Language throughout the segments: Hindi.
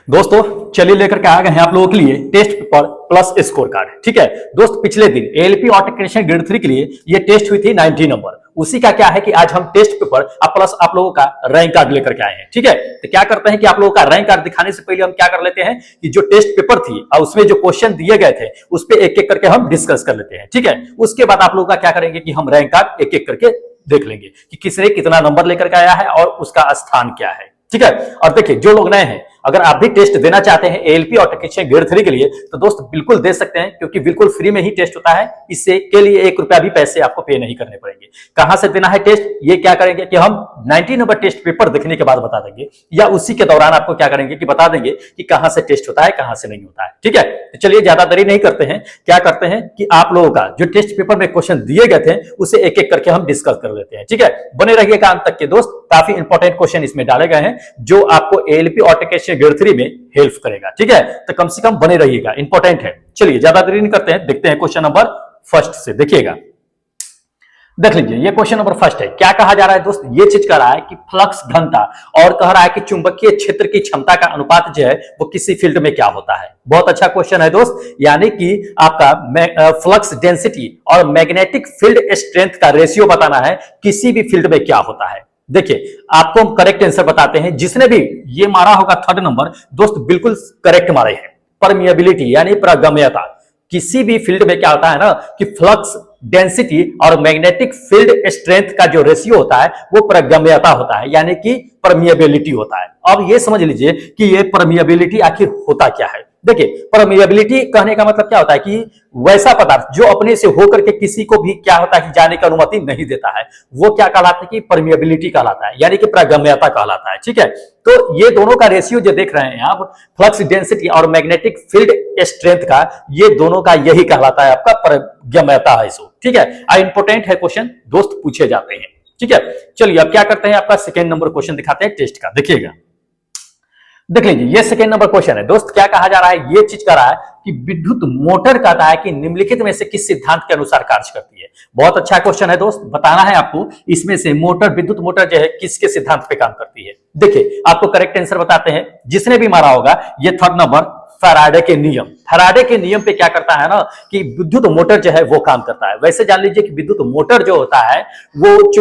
दोस्तों चलिए लेकर के आ गए हैं आप लोगों के लिए test paper plus score card. ठीक है दोस्त, पिछले दिन एएलपी और टेक्नीशियन ग्रेड 3 के लिए ये टेस्ट हुई थी 90 नंबर। उसी का क्या है कि आज हम टेस्ट पेपर प्लस आप लोगों का रैंक कार्ड लेकर के आए हैं। ठीक है, तो क्या करते हैं कि आप लोगों का रैंक कार्ड दिखाने से पहले हम क्या कर लेते हैं कि जो टेस्ट पेपर थी और उसमें जो क्वेश्चन दिए गए थे उस पर एक एक करके हम डिस्कस कर लेते हैं। ठीक है, उसके बाद आप लोगों का क्या करेंगे कि हम रैंक कार्ड एक एक करके देख लेंगे कि किसने कितना नंबर लेकर के आया है और उसका स्थान क्या है। ठीक है, और देखिए जो लोग नए हैं, अगर आप भी टेस्ट देना चाहते हैं एएलपी और टेक्नीशियन ग्रेड 3 के लिए तो दोस्त बिल्कुल दे सकते हैं, क्योंकि बिल्कुल फ्री में ही टेस्ट होता है। इससे के लिए 1 रुपया भी पैसे आपको पे नहीं करने पड़ेंगे। कहां से देना है टेस्ट, ये क्या करेंगे कि हम 90 नंबर टेस्ट पेपर देखने के बाद बता देंगे, या उसी के दौरान आपको क्या करेंगे कि बता देंगे कि कहां से टेस्ट होता है कहां से नहीं होता है। ठीक है, तो चलिए ज्यादा देरी नहीं करते हैं, क्या करते हैं कि आप लोगों का जो टेस्ट पेपर में क्वेश्चन दिए गए थे उसे एक एक करके हम डिस्कस कर लेते हैं। ठीक है, बने रहिएगा अंत तक के दोस्त, काफी इंपॉर्टेंट क्वेश्चन इसमें डाले गए हैं जो आपको एएलपी और टेक्नीशियन ग्रेड 3 में हेल्प करेगा। ठीक है, तो कम से कम बने रहिएगा, इंपॉर्टेंट है। चलिए ज्यादा देरी नहीं करते हैं, देखते हैं क्वेश्चन नंबर फर्स्ट से। देखिएगा, देख लीजिए ये क्वेश्चन नंबर फर्स्ट है। क्या कहा जा रहा है दोस्त, ये चीज कह रहा है कि फ्लक्स घनता और कह रहा है कि चुंबकीय क्षेत्र की क्षमता का अनुपात जो है वो किसी फील्ड में क्या होता है। बहुत अच्छा क्वेश्चन है दोस्त, यानी कि आपका फ्लक्स डेंसिटी और मैग्नेटिक फील्ड स्ट्रेंथ का रेशियो बताना है किसी भी फील्ड में क्या होता है। देखिए आपको हम करेक्ट आंसर बताते हैं, जिसने भी ये मारा होगा थर्ड नंबर दोस्त बिल्कुल करेक्ट मारे हैं। परमिएबिलिटी यानी पारगम्यता, किसी भी फील्ड में क्या होता है ना कि फ्लक्स डेंसिटी और मैग्नेटिक फील्ड स्ट्रेंथ का जो रेशियो होता है वो पारगम्यता होता है, यानी कि परमिएबिलिटी होता है। अब ये समझ लीजिए कि ये परमिएबिलिटी आखिर होता क्या है। देखिए परमिएबिलिटी कहने का मतलब क्या होता है कि वैसा पदार्थ जो अपने से होकर के किसी को भी क्या होता है कि जाने की अनुमति नहीं देता है, वो क्या कहलाता है कि परमिएबिलिटी कहलाता है, यानी कि पारगम्यता कहलाता है। ठीक है, तो ये दोनों का रेशियो जो देख रहे हैं आप, फ्लक्स डेंसिटी और मैग्नेटिक फील्ड स्ट्रेंथ का, ये दोनों का यही कहलाता है आपका पारगम्यता है। सो ठीक है, इंपोर्टेंट है क्वेश्चन दोस्त, पूछे जाते हैं। ठीक है, चलिए अब क्या करते हैं, आपका सेकेंड नंबर क्वेश्चन दिखाते हैं टेस्ट का। देखिएगा, देख लीजिए ये सेकेंड नंबर क्वेश्चन है दोस्त। क्या कहा जा रहा है, ये चीज कह रहा है कि विद्युत मोटर कहता है कि निम्नलिखित में से किस सिद्धांत के अनुसार कार्य करती है। बहुत अच्छा क्वेश्चन है दोस्त, बताना है आपको इसमें से मोटर, विद्युत मोटर जो है किसके सिद्धांत पे काम करती है। देखिए आपको करेक्ट आंसर बताते हैं, जिसने भी मारा होगा ये थर्ड नंबर फैराडे के नियम। फैराडे के नियम पे क्या करता है ना कि विद्युत मोटर जो है वो काम करता है। वैसे जान लीजिए कि विद्युत मोटर जो होता है वो विद्युत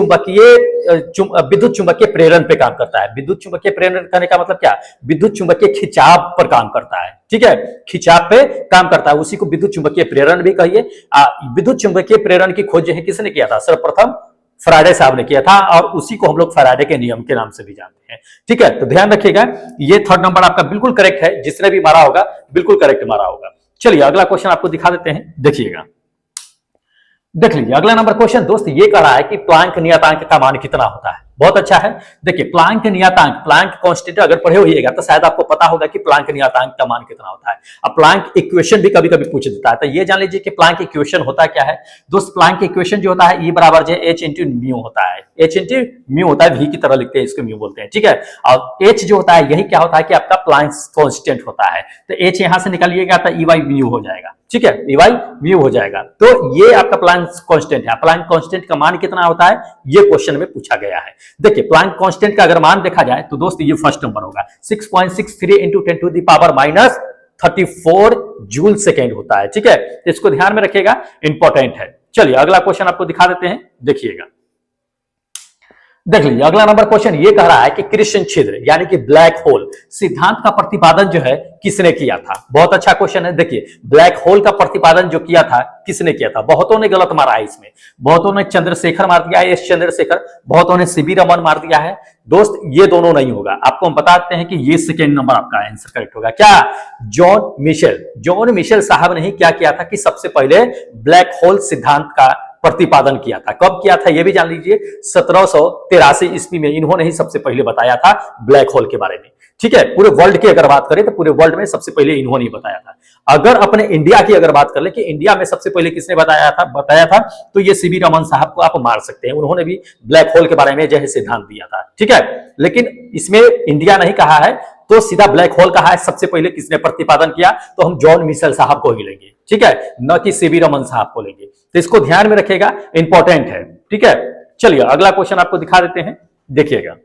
चुंबकीय प्रेरण पे काम करता है। विद्युत चुंबकीय प्रेरण करने का मतलब क्या, विद्युत चुंबकीय खिंचाव पर काम करता है। ठीक है, खिंचाव पे काम करता है, उसी को विद्युत चुंबकीय प्रेरण भी कहिए। विद्युत चुंबकीय प्रेरण की खोज है किसने किया था, सर्वप्रथम फैराडे साहब ने किया था, और उसी को हम लोग फैराडे के नियम के नाम से भी जानते हैं। ठीक है, तो ध्यान रखिएगा, ये थर्ड नंबर आपका बिल्कुल करेक्ट है, जिसने भी मारा होगा बिल्कुल करेक्ट मारा होगा। चलिए अगला क्वेश्चन आपको दिखा देते हैं, देखिएगा। देख लीजिए अगला नंबर क्वेश्चन दोस्त, ये कह रहा है कि प्लांक नियतांक का मान कितना होता है। बहुत अच्छा है, देखिए प्लांक नियतांक, प्लांक कांस्टेंट अगर पढ़े होइएगा तो शायद आपको पता होगा कि प्लांक नियतांक का मान कितना होता है। अब प्लांक इक्वेशन भी कभी कभी पूछ देता है, तो ये जान लीजिए कि प्लांक इक्वेशन होता क्या है दोस्त। प्लांक इक्वेशन जो होता है E बराबर जो H इंटू म्यू होता है। H इंटू म्यू होता है, V की तरह लिखते हैं, इसको म्यू बोलते हैं। ठीक है, और H जो होता है यही क्या होता है कि आपका प्लांक कांस्टेंट होता है, तो H यहां से निकालिएगा तो E बाई म्यू हो जाएगा। ठीक है, E बाई म्यू हो जाएगा, तो ये आपका प्लांक कांस्टेंट है। प्लांक कांस्टेंट का मान कितना होता है ये क्वेश्चन में पूछा गया है। देखिए प्लांक कांस्टेंट का अगर मान देखा जाए तो दोस्त ये फर्स्ट नंबर होगा 6.63 into 10 to the power minus 34 joule second होता है। ठीक है, इसको ध्यान में रखिएगा, इंपॉर्टेंट है। चलिए अगला क्वेश्चन आपको दिखा देते हैं, देखिएगा। देख लीजिए अगला नंबर क्वेश्चन ये कह रहा है कि कृष्ण छिद्र यानी कि ब्लैक होल सिद्धांत का प्रतिपादन जो है किसने किया था। बहुत अच्छा क्वेश्चन है। देखिए ब्लैक होल का प्रतिपादन जो किया था किसने किया था, बहुतों ने गलत मारा है इसमें। बहुतों ने चंद्रशेखर मार दिया है, एस चंद्रशेखर, बहुतों ने सीवी रमन मार दिया है। दोस्त ये दोनों नहीं होगा, आपको हम बताते हैं कि ये सेकेंड नंबर आपका आंसर करेक्ट होगा। क्या, जॉन मिशेल। जॉन मिशेल साहब ने ही क्या किया था कि सबसे पहले ब्लैक होल सिद्धांत का प्रतिपादन किया था। कब किया था ये भी जान लीजिए, 1783 ईस्वी में इन्होंने ही सबसे पहले बताया था ब्लैक होल के बारे में। ठीक है, पूरे वर्ल्ड की अगर बात करें तो पूरे वर्ल्ड में सबसे पहले इन्होंने ही बताया था। अगर अपने इंडिया की अगर बात कर ले कि इंडिया में सबसे पहले किसने बताया था तो ये सीवी रमन साहब को आप मार सकते हैं, उन्होंने भी ब्लैक होल के बारे में जो है सिद्धांत दिया था। ठीक है, लेकिन इसमें इंडिया नहीं कहा है तो सीधा ब्लैक होल कहा है। सबसे पहले किसने प्रतिपादन किया तो हम जॉन मिशेल साहब को ही लेंगे। ठीक है, न कि सीवी रमन साहब को लेंगे, तो इसको ध्यान में रखिएगा, इंपॉर्टेंट है। ठीक है, चलिए अगला क्वेश्चन आपको दिखा देते हैं, देखिएगा।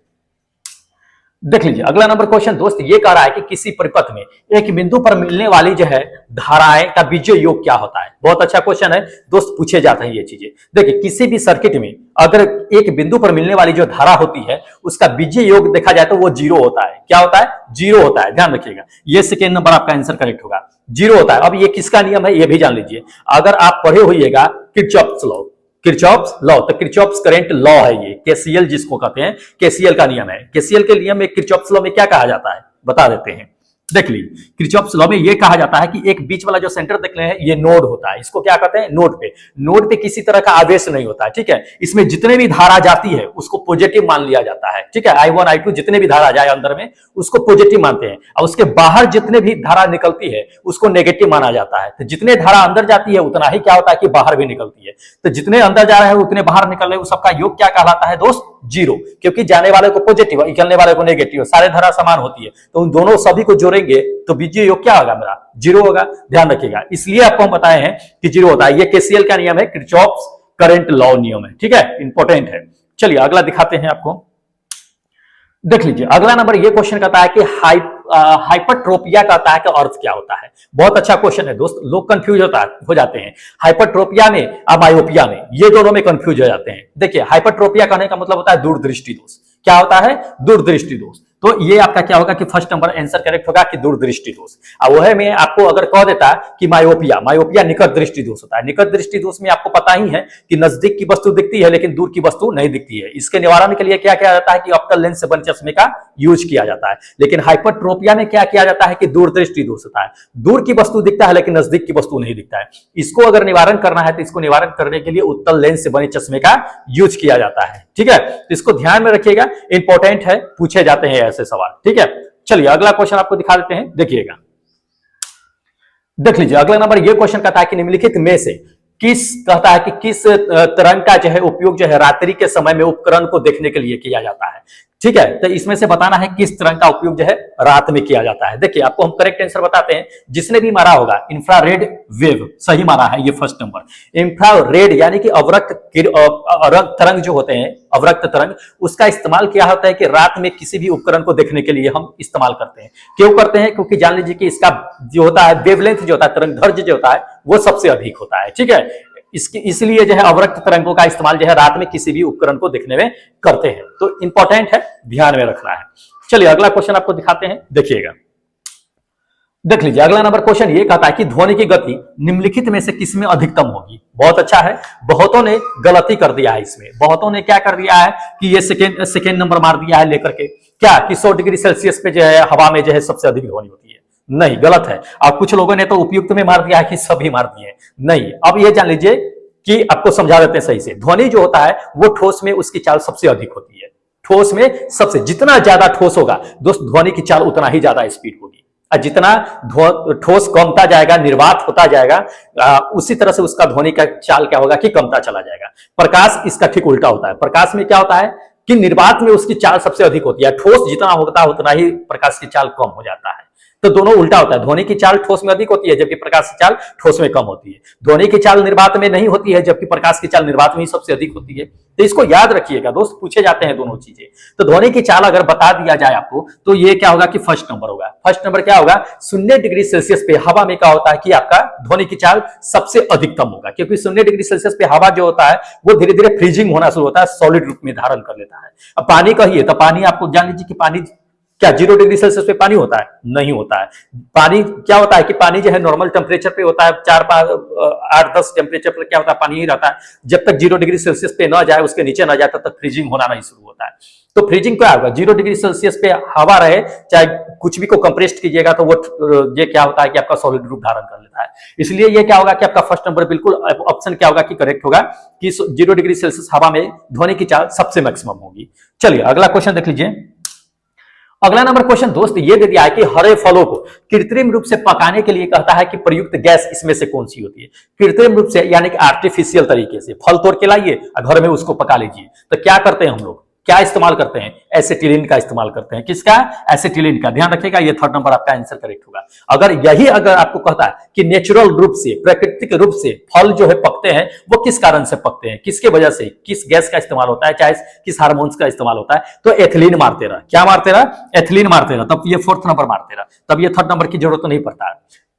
देख लीजिए अगला नंबर क्वेश्चन दोस्त ये कह रहा है कि किसी परिपथ में एक बिंदु पर मिलने वाली जो है धाराएं का बीजीय योग क्या होता है। बहुत अच्छा क्वेश्चन है दोस्त, पूछे जाते हैं ये चीजें। देखिए किसी भी सर्किट में अगर एक बिंदु पर मिलने वाली जो धारा होती है उसका बीजीय योग देखा जाए तो वो जीरो होता है। क्या होता है? जीरो होता है, ध्यान रखिएगा। ये सेकेंड नंबर आपका आंसर करेक्ट होगा, जीरो होता है। अब ये किसका नियम है ये भी जान लीजिए। अगर आप पढ़े होइएगा किरचॉफ्स लॉ, किरचॉफ्स लॉ, तो किरचॉफ्स करंट लॉ है ये, केसीएल जिसको कहते हैं, केसीएल का नियम है। केसीएल के नियम में किरचॉफ्स लॉ में क्या कहा जाता है बता देते हैं। देख लीजिए किरचॉफ्स लॉ में ये कहा जाता है कि एक बीच वाला जो सेंटर देख रहे हैं ये नोड होता है। इसको क्या कहते हैं? नोड पे। नोड पे किसी तरह का आवेश नहीं होता है, ठीक है। इसमें जितने भी धारा जाती है उसको पॉजिटिव मान लिया जाता है, ठीक है। I1 I2 जितने भी धारा जाए अंदर में उसको पॉजिटिव मानते हैं, और उसके बाहर जितने भी धारा निकलती है उसको नेगेटिव माना जाता है। तो जितने धारा अंदर जाती है उतना ही क्या होता है कि बाहर भी निकलती है। तो जितने अंदर जा रहे हैं उतने बाहर निकल रहे हैं, सबका योग क्या कहलाता है दोस्त? जीरो। क्योंकि जाने वाले को पॉजिटिव, निकलने वाले को नेगेटिव, सारे धारा समान होती है, तो उन दोनों सभी को जोड़ेंगे तो बीजीय योग क्या होगा? मेरा जीरो होगा। ध्यान रखिएगा, इसलिए आपको हम बताए हैं कि जीरो होता है। ये केसीएल का नियम है, किरचॉफ्स करंट लॉ नियम है, ठीक है, इंपॉर्टेंट है। चलिए अगला दिखाते हैं आपको। देख लीजिए अगला नंबर ये क्वेश्चन कहता है कि हाइपरट्रोपिया कहता है कि अर्थ क्या होता है। बहुत अच्छा क्वेश्चन है दोस्त, लोग कंफ्यूज हो जाते हैं हाइपरट्रोपिया में और मायोपिया में, ये दोनों में कंफ्यूज हो जाते हैं। देखिए हाइपरट्रोपिया कहने का मतलब होता है दूरदृष्टि दोष। क्या होता है? दूरदृष्टि दोष। तो ये आपका क्या होगा कि फर्स्ट नंबर आंसर करेक्ट होगा कि दूरदृष्टि दोष। और वह में आपको अगर कह देता कि मायोपिया, मायोपिया निकट दृष्टि दोष होता है। निकट दृष्टि दोष में आपको पता ही है कि नजदीक की वस्तु दिखती है लेकिन दूर की वस्तु नहीं दिखती है। इसके निवारण के लिए क्या किया जाता है कि ऑप्टिकल लेंस से बने चश्मे का यूज किया जाता है। लेकिन हाइपरट्रोपिया में क्या किया जाता है कि दूरदृष्टि दोष होता है। दूर की वस्तु दिखता है लेकिन नजदीक की वस्तु नहीं दिखता है। इसको अगर निवारण करना है तो इसको निवारण करने के लिए उत्तल लेंस से बने चश्मे का यूज किया जाता है, ठीक है। तो इसको ध्यान में रखिएगा, इंपॉर्टेंट है, पूछे जाते हैं ऐसे सवाल, ठीक है। चलिए अगला क्वेश्चन आपको दिखा देते हैं, देखिएगा। देख लीजिए अगला नंबर ये क्वेश्चन कहता है कि निम्नलिखित में से कहता है कि किस तरंग का जो है उपयोग जो है रात्रि के समय में उपकरण को देखने के लिए किया जाता है, ठीक है। तो इसमें से बताना है किस तरंग का उपयोग जो है रात में किया जाता है। देखिए आपको हम करेक्ट आंसर बताते हैं, जिसने भी मारा होगा इंफ्रारेड वेव सही मारा है, ये फर्स्ट नंबर। इंफ्रारेड यानी कि अवरक्त तरंग जो होते हैं, अवरक्त तरंग, उसका इस्तेमाल क्या होता है कि रात में किसी भी उपकरण को देखने के लिए हम इस्तेमाल करते हैं। क्यों करते हैं? क्योंकि जान लीजिए कि इसका जो होता है वेवलेंथ जो होता है, तरंग दैर्ध्य जो होता है वो सबसे अधिक होता है, ठीक है। इसलिए जो है अवरक्त तरंगों का इस्तेमाल जो है रात में किसी भी उपकरण को देखने में करते हैं। तो इंपॉर्टेंट है, ध्यान में रखना है। चलिए अगला क्वेश्चन आपको दिखाते हैं, देखिएगा। देख लीजिए अगला नंबर क्वेश्चन ये कहता है कि ध्वनि की गति निम्नलिखित में से किसमें अधिकतम होगी। बहुत अच्छा है, बहुतों ने गलती कर दिया है इसमें। बहुतों ने क्या कर दिया है कि ये सेकेंड नंबर मार दिया है लेकर के, क्या कि 100 डिग्री सेल्सियस पे जो है हवा में जो है सबसे अधिक ध्वनि होती है। नहीं, गलत है। और कुछ लोगों ने तो उपयुक्त में मार दिया है कि सभी मार दिए, नहीं। अब ये जान लीजिए कि आपको समझा देते हैं सही से। ध्वनि जो होता है वो ठोस में उसकी चाल सबसे अधिक होती है। ठोस में सबसे, जितना ज्यादा ठोस होगा दोस्त ध्वनि की चाल उतना ही ज्यादा स्पीड होगी, और जितना ठोस कमता जाएगा, निर्वात होता जाएगा, उसी तरह से उसका ध्वनि का चाल क्या होगा कि कमता चला जाएगा। प्रकाश इसका ठीक उल्टा होता है। प्रकाश में क्या होता है कि निर्वात में उसकी चाल सबसे अधिक होती है, ठोस जितना होता है उतना ही प्रकाश की चाल कम हो जाता है। तो दोनों उल्टा होता है, ध्वनि की चाल ठोस में अधिक होती है जबकि प्रकाश की चाल ठोस में कम होती है। ध्वनि की चाल निर्वात में नहीं होती है जबकि प्रकाश की चाल निर्वात में ही सबसे अधिक होती है। तो इसको याद रखिएगा दोस्त, पूछे जाते हैं दोनों चीजें। तो ध्वनि की चाल अगर बता दिया जाए आपको तो ये क्या होगा कि फर्स्ट नंबर होगा। फर्स्ट नंबर क्या होगा? 0 डिग्री सेल्सियस पे हवा में क्या होता है कि आपका ध्वनि की चाल सबसे अधिकतम होगा, क्योंकि 0 डिग्री सेल्सियस पे हवा जो होता है वो धीरे धीरे फ्रीजिंग होना शुरू होता है, सॉलिड रूप में धारण कर लेता है। अब पानी कहिए तो पानी आपको जान लीजिए कि पानी क्या 0 डिग्री सेल्सियस पे पानी होता है? नहीं होता है। पानी क्या होता है कि पानी जो है नॉर्मल टेम्परेचर पे होता है, 4, 5, 8, 10 टेम्परेचर पर क्या होता है पानी ही रहता है। जब तक 0 डिग्री सेल्सियस पे ना जाए, उसके नीचे ना जाए, तब तक फ्रीजिंग होना नहीं शुरू होता है। तो फ्रीजिंग क्या होगा? 0 डिग्री सेल्सियस पे हवा रहे, चाहे कुछ भी को कंप्रेस्ड कीजिएगा तो वो ये क्या होता है कि आपका सॉलिड रूप धारण कर लेता है। इसलिए ये क्या होगा कि आपका फर्स्ट नंबर बिल्कुल ऑप्शन क्या होगा कि करेक्ट होगा कि 0 डिग्री सेल्सियस हवा में ध्वनि की चाल सबसे मैक्सिमम होगी। चलिए अगला क्वेश्चन देख लीजिए। अगला नंबर क्वेश्चन दोस्त ये दे दिया है कि हरे फलों को कृत्रिम रूप से पकाने के लिए कहता है कि प्रयुक्त गैस इसमें से कौन सी होती है। कृत्रिम रूप से यानी कि आर्टिफिशियल तरीके से फल तोड़ के लाइए और घर में उसको पका लीजिए। तो क्या करते हैं हम लोग? क्या इस्तेमाल करते हैं? एसिटिलीन का इस्तेमाल करते हैं। किसका? एसिटिलीन का। ध्यान रखिएगा, ये थर्ड नंबर आपका आंसर करेक्ट होगा। अगर आपको कहता है कि नेचुरल रूप से, प्राकृतिक रूप से फल जो है पकते हैं, वो किस कारण से पकते हैं, किसके वजह से, किस गैस का इस्तेमाल होता है, चाहे किस हार्मोन्स का इस्तेमाल होता है, तो एथिलीन मारते रहा। क्या मारते रहा? एथिलीन मारते रहा। तब ये फोर्थ नंबर मारते रहा, तब ये थर्ड नंबर की जरूरत नहीं पड़ता है।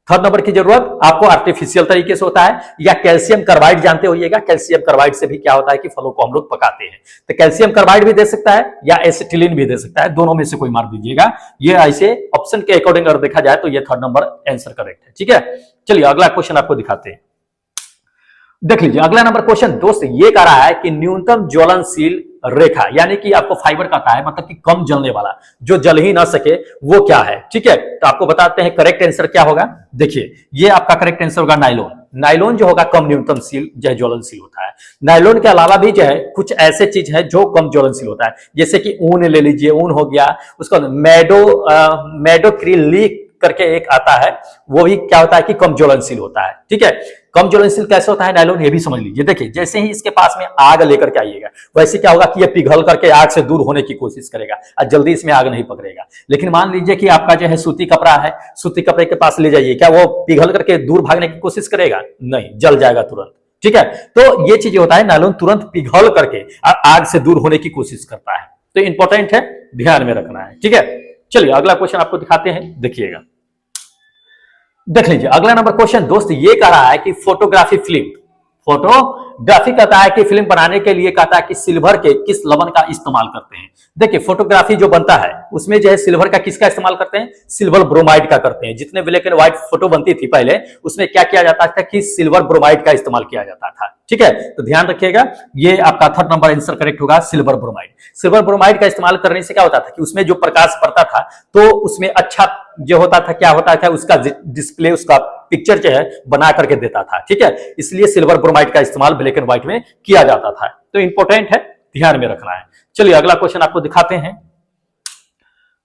थर्ड नंबर की जरूरत आपको आर्टिफिशियल तरीके से होता है, या कैल्शियम कार्बाइड जानते होइएगा, कैल्शियम कार्बाइड से भी क्या होता है कि फलों को हम लोग पकाते हैं। तो कैल्शियम कार्बाइड भी दे सकता है या एसिटिलीन भी दे सकता है, दोनों में से कोई मार दीजिएगा। ये ऐसे ऑप्शन के अकॉर्डिंग अगर देखा जाए तो ये थर्ड नंबर आंसर करेक्ट है। ठीक है, चलिए अगला क्वेश्चन आपको दिखाते हैं। देख लीजिए अगला नंबर क्वेश्चन दोस्त, ये कह रहा है कि न्यूनतम ज्वलनशील रेखा, यानी कि आपको फाइबर कहता है, मतलब कि कम जलने वाला, जो जल ही ना सके, वो क्या है? ठीक है, तो आपको बताते हैं करेक्ट आंसर क्या होगा। देखिए ये आपका करेक्ट आंसर होगा नाइलॉन। नाइलॉन जो होगा कम न्यूनतमशील जो है ज्वलनशील होता है। नाइलॉन के अलावा भी जो है कुछ ऐसे चीज है जो कम ज्वलनशील होता है, जैसे कि ऊन ले लीजिए, ऊन हो गया, उसका मेडोक्रिलिक करके एक आता है, वो भी क्या होता है कि कम ज्वलनशील होता है। ठीक है, कम ज्वलनशील कैसे होता है नायलॉन, ये भी समझ लीजिए। देखिए जैसे ही इसके पास में आग लेकर के आइएगा, वैसे क्या होगा कि ये पिघल करके आग से दूर होने की कोशिश करेगा और जल्दी इसमें आग नहीं पकड़ेगा। लेकिन मान लीजिए कि आपका जो है सूती कपड़ा है, सूती कपड़े के पास ले जाइए, क्या वो पिघल करके दूर भागने की कोशिश करेगा? नहीं, जल जाएगा तुरंत। ठीक है, तो ये चीज होता है, नायलॉन तुरंत पिघल करके आग से दूर होने की कोशिश करता है। तो इंपॉर्टेंट है, ध्यान में रखना है। ठीक है, चलिए अगला क्वेश्चन आपको दिखाते हैं, देखिएगा। देख लीजिए अगला नंबर क्वेश्चन दोस्त, ये कह रहा है कि फोटोग्राफी कहता है कि फिल्म बनाने के लिए कहता है कि सिल्वर के किस लवण का इस्तेमाल करते हैं। देखिए फोटोग्राफी जो बनता है उसमें जो है सिल्वर का किसका इस्तेमाल करते हैं? सिल्वर ब्रोमाइड का करते हैं। जितने ब्लैक एंड व्हाइट फोटो बनती थी पहले, उसमें क्या किया जाता था कि सिल्वर ब्रोमाइड का इस्तेमाल किया जाता था। ठीक है, तो ध्यान रखिएगा, ये आपका थर्ड नंबर आंसर करेक्ट होगा, सिल्वर ब्रोमाइड। सिल्वर ब्रोमाइड का इस्तेमाल करने से क्या होता था कि उसमें जो प्रकाश पड़ता था तो उसमें अच्छा जो होता था, क्या होता था, उसका डिस्प्ले, उसका पिक्चर जो है बना करके देता था। ठीक है, इसलिए सिल्वर ब्रोमाइड का इस्तेमाल ब्लैक एंड व्हाइट में किया जाता था। तो इंपॉर्टेंट है, ध्यान में रखना है। चलिए अगला क्वेश्चन आपको दिखाते हैं,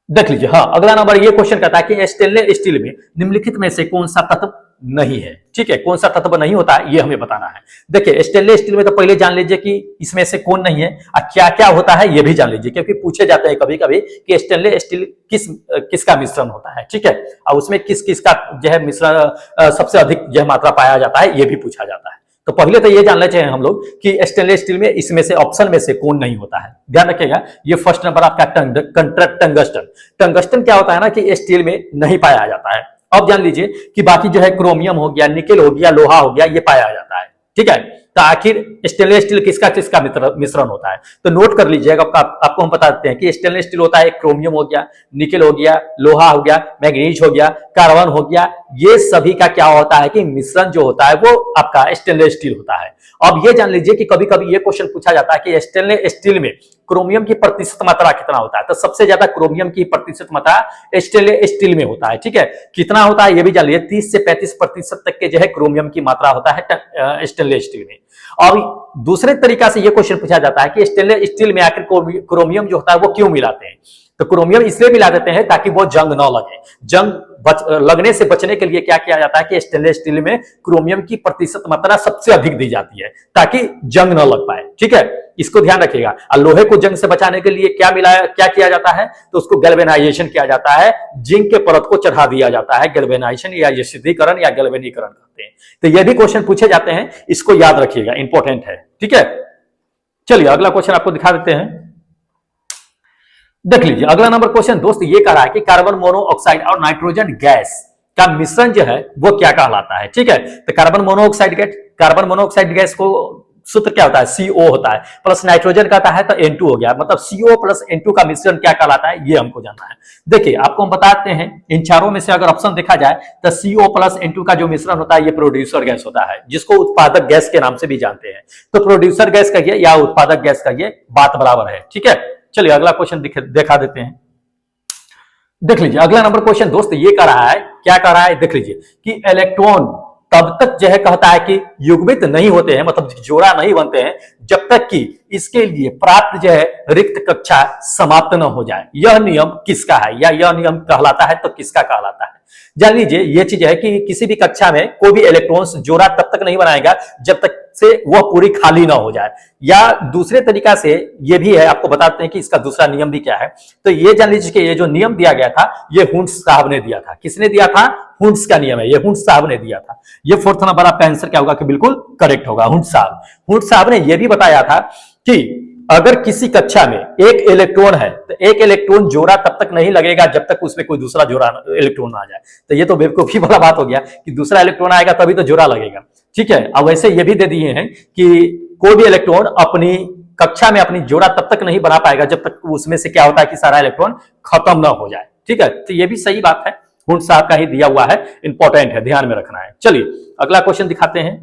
देख लीजिए। हाँ, अगला नंबर ये क्वेश्चन कहता है कि स्टेनलेस स्टील में निम्नलिखित में से कौन सा तत्व नहीं है। ठीक है, कौन सा तत्व नहीं होता है ये हमें बताना है। देखिए स्टेनलेस स्टील में तो पहले जान लीजिए कि इसमें से कौन नहीं है और क्या क्या होता है ये भी जान लीजिए, क्योंकि पूछे जाते हैं कभी कभी कि स्टेनलेस स्टील किसका मिश्रण होता है। ठीक है, और उसमें किस किस का जो है मिश्रण सबसे अधिक जो मात्रा पाया जाता है, ये भी पूछा जाता है। तो पहले तो ये जानना चाहिए हम लोग कि स्टेनलेस स्टील में इसमें से ऑप्शन में से कौन नहीं होता है। ध्यान रखिएगा, ये फर्स्ट नंबर आपका टंगस्टन। टंगस्टन क्या होता है ना कि स्टील में नहीं पाया जाता है। अब जान लीजिए कि बाकी जो है क्रोमियम हो गया, निकेल हो गया, लोहा हो गया, ये पाया जाता है। ठीक है, तो आखिर स्टेनलेस स्टील किसका किसका मिश्रण होता है? तो नोट कर लीजिएगा, आपको हम बता देते हैं कि स्टेनलेस स्टील होता है क्रोमियम हो गया, निकेल हो गया, लोहा हो गया, मैग्नीज हो गया, कार्बन हो गया, ये सभी का क्या होता है कि मिश्रण जो होता है वो आपका स्टेनलेस स्टील होता है। अब ये जान लीजिए कि कभी कभी ये क्वेश्चन पूछा जाता है कि स्टेनलेस स्टील में क्रोमियम की प्रतिशत मात्रा कितना होता है, तो सबसे ज्यादा क्रोमियम की प्रतिशत मात्रा स्टेनलेस स्टील में होता है। ठीक है, कितना होता है ये भी जान लीजिए, 30 से 35% तक के जो है क्रोमियम की मात्रा होता है स्टेनलेस स्टील में। और दूसरे तरीका से ये क्वेश्चन पूछा जाता है कि स्टेनलेस स्टील में आखिर क्रोमियम जो होता है वो क्यों मिलाते हैं? तो क्रोमियम इसलिए मिला देते हैं ताकि वो जंग न लगे। जंग लगने से बचने के लिए क्या किया जाता है कि स्टेनलेस स्टील में क्रोमियम की प्रतिशत मात्रा सबसे अधिक दी जाती है ताकि जंग न लग पाए। ठीक है, इसको ध्यान रखिएगा। और लोहे को जंग से बचाने के लिए क्या किया जाता है? तो उसको गैल्वेनाइजेशन किया जाता है, जिंक के परत को चढ़ा दिया जाता है। गैल्वेनाइजेशन या शुद्धिकरण या गैल्वेनीकरण करते हैं। तो ये भी क्वेश्चन पूछे जाते हैं, इसको याद रखिएगा, इंपॉर्टेंट है। ठीक है, चलिए अगला क्वेश्चन आपको दिखा देते हैं, देख लीजिए। अगला नंबर क्वेश्चन दोस्त ये कह रहा है कि कार्बन मोनोऑक्साइड और नाइट्रोजन गैस का मिश्रण जो है वो क्या कहलाता है। ठीक है, तो कार्बन मोनोऑक्साइड गैस को सूत्र क्या होता है? CO होता है, प्लस नाइट्रोजन कहता है तो N2 हो गया, मतलब CO प्लस N2 का मिश्रण क्या कहलाता है ये हमको जानना है। देखिए आपको हम बताते हैं, इन चारों में से अगर ऑप्शन देखा जाए तो CO प्लस N2 का जो मिश्रण होता है ये प्रोड्यूसर गैस होता है, जिसको उत्पादक गैस के नाम से भी जानते हैं। तो प्रोड्यूसर गैस कहिए या उत्पादक गैस कहिए, बात बराबर है। ठीक है, चलिए अगला क्वेश्चन दिखा देते हैं, देख लीजिए। अगला नंबर क्वेश्चन दोस्त ये कह रहा है, क्या कह रहा है देख लीजिए कि इलेक्ट्रॉन तब तक जो है कहता है कि युग्मित नहीं होते हैं, मतलब जोड़ा नहीं बनते हैं, जब तक कि इसके लिए प्राप्त जो है रिक्त कक्षा समाप्त न हो जाए। यह नियम किसका है या यह नियम कहलाता है तो किसका कहलाता है? जान लीजिए ये चीज है कि किसी भी कक्षा में कोई भी इलेक्ट्रॉन्स जोड़ा तब तक नहीं बनाएगा जब तक से वह पूरी खाली ना हो जाए। या दूसरे तरीका से ये भी है, आपको बताते हैं कि इसका दूसरा नियम भी क्या है। तो ये जान लीजिए कि ये जो नियम दिया गया था ये हुंस साहब ने दिया था। किसने दिया था? हुंस का नियम है, ये हुंस साहब ने दिया था। ये फोर्थ नंबर आपका आंसर क्या होगा कि बिल्कुल करेक्ट होगा, हुंस साहब। हुंस साहब ने यह भी बताया था कि अगर किसी कक्षा में एक इलेक्ट्रॉन है तो एक इलेक्ट्रॉन जोड़ा तब तक नहीं लगेगा जब तक उसमें कोई दूसरा जोड़ा इलेक्ट्रॉन ना आ जाए। तो ये तो बेवकूफी वाला बात हो गया कि दूसरा इलेक्ट्रॉन आएगा तभी तो जोड़ा लगेगा। ठीक है, अब वैसे ये भी दे दिए हैं कि कोई भी इलेक्ट्रॉन अपनी कक्षा में अपनी जोड़ा तब तक नहीं बना पाएगा जब तक उसमें से क्या होता है कि सारा इलेक्ट्रॉन खत्म ना हो जाए। ठीक है, तो ये भी सही बात है, हुंस साहब का ही दिया हुआ है, इंपॉर्टेंट है, ध्यान में रखना है। चलिए अगला क्वेश्चन दिखाते हैं,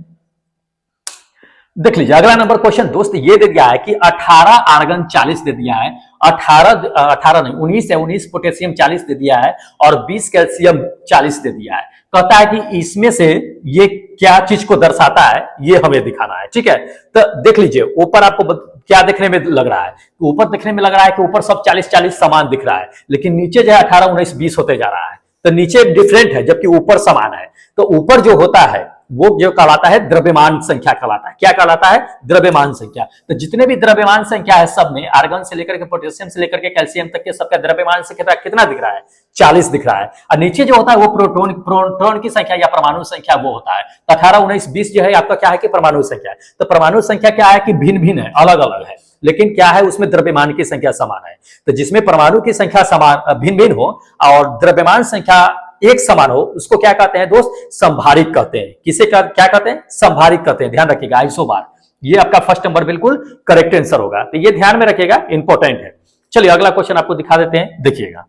देख लीजिए। अगला नंबर क्वेश्चन दोस्त ये दे दिया है कि 18 आर्गन 40 दे दिया है, 18 नहीं 19 है, 19 पोटेशियम 40 दे दिया है और 20 कैल्शियम 40 दे दिया है। कहता है कि इसमें से ये क्या चीज को दर्शाता है ये हमें दिखाना है। ठीक है, तो देख लीजिए ऊपर आपको क्या देखने में लग रहा है? ऊपर देखने में लग रहा है कि ऊपर सब 40-40 समान दिख रहा है, लेकिन नीचे जो है 18, 19, 20 होते जा रहा है। तो नीचे डिफरेंट है जबकि ऊपर समान है। तो ऊपर जो होता है वो जो कहलाता है द्रव्यमान संख्या कहलाता है। क्या कहलाता है? द्रव्यमान संख्या। तो जितने भी द्रव्यमान संख्या है सब में आर्गन से लेकर के पोटेशियम से लेकर के कैल्शियम तक के सबका द्रव्यमान संख्या कितना दिख रहा है? 40 दिख रहा है। और नीचे जो होता है वो प्रोटॉन की संख्या या परमाणु संख्या वो होता है। तो 18, 19, 20 जो है आपका क्या है कि परमाणु संख्या है। तो परमाणु संख्या क्या है कि भिन्न भिन्न है, अलग अलग है, लेकिन क्या है उसमें द्रव्यमान की संख्या समान है। तो जिसमें परमाणु की संख्या समान भिन्न भिन्न हो और द्रव्यमान संख्या एक समान हो उसको क्या कहते हैं दोस्त? संभारिक कहते हैं। किसे क्या कहते हैं? संभारिक कहते हैं। ध्यान रखिएगा, आइसोबार। ये आपका फर्स्ट नंबर बिल्कुल करेक्ट आंसर होगा, तो ये ध्यान में रखिएगा, इंपॉर्टेंट है। चलिए अगला क्वेश्चन आपको दिखा देते हैं, देखिएगा।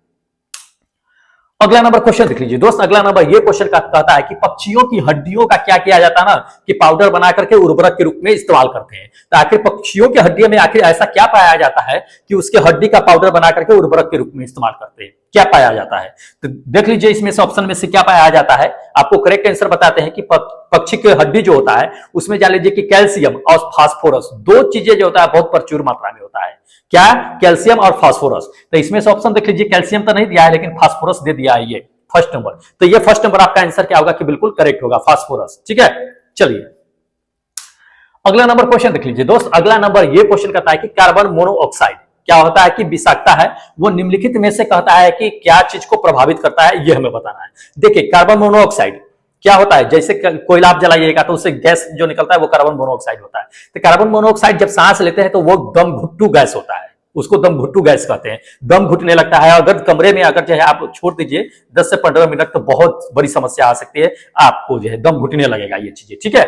अगला नंबर क्वेश्चन देख लीजिए दोस्त। अगला नंबर ये क्वेश्चन कहता है कि पक्षियों की हड्डियों का क्या किया जाता है ना कि पाउडर बना करके उर्वरक के रूप में इस्तेमाल करते हैं। तो आखिर पक्षियों की हड्डियों में आखिर ऐसा क्या पाया जाता है कि उसके हड्डी का पाउडर बना करके उर्वरक के रूप में इस्तेमाल करते हैं? क्या पाया जाता है? तो देख लीजिए इसमें से ऑप्शन में से क्या पाया जाता है। आपको करेक्ट आंसर बताते हैं कि पक्षी की हड्डी जो होता है उसमें जान लीजिए कि कैल्शियम और फास्फोरस दो चीजें जो होता है बहुत प्रचुर मात्रा में होता है। क्या? कैल्शियम और फास्फोरस। तो इसमें से ऑप्शन देख लीजिए, कैल्शियम तो नहीं दिया है लेकिन फास्फोरस दे दिया है, ये फर्स्ट नंबर। तो ये फर्स्ट नंबर आपका आंसर क्या होगा कि बिल्कुल करेक्ट होगा, फास्फोरस। ठीक है, चलिए अगला नंबर क्वेश्चन देख लीजिए दोस्त। अगला नंबर ये क्वेश्चन कहता है कि कार्बन मोनोऑक्साइड क्या होता है कि विषाक्तता है, वो निम्नलिखित में से कहता है कि क्या चीज को प्रभावित करता है, ये हमें बताना है। देखिए कार्बन मोनोऑक्साइड क्या होता है, जैसे कोयला आप जलाइएगा तो उससे गैस जो निकलता है वो कार्बन मोनोऑक्साइड होता है। तो कार्बन मोनोऑक्साइड जब सांस लेते हैं तो वो दम घुट्टू गैस होता है, उसको दम घुट्टू गैस कहते हैं। दम घुटने लगता है, अगर कमरे में अगर जो है आप छोड़ दीजिए 10 से 15 मिनट तो बहुत बड़ी समस्या आ सकती है, आपको जो है दम घुटने लगेगा ये चीजें। ठीक है,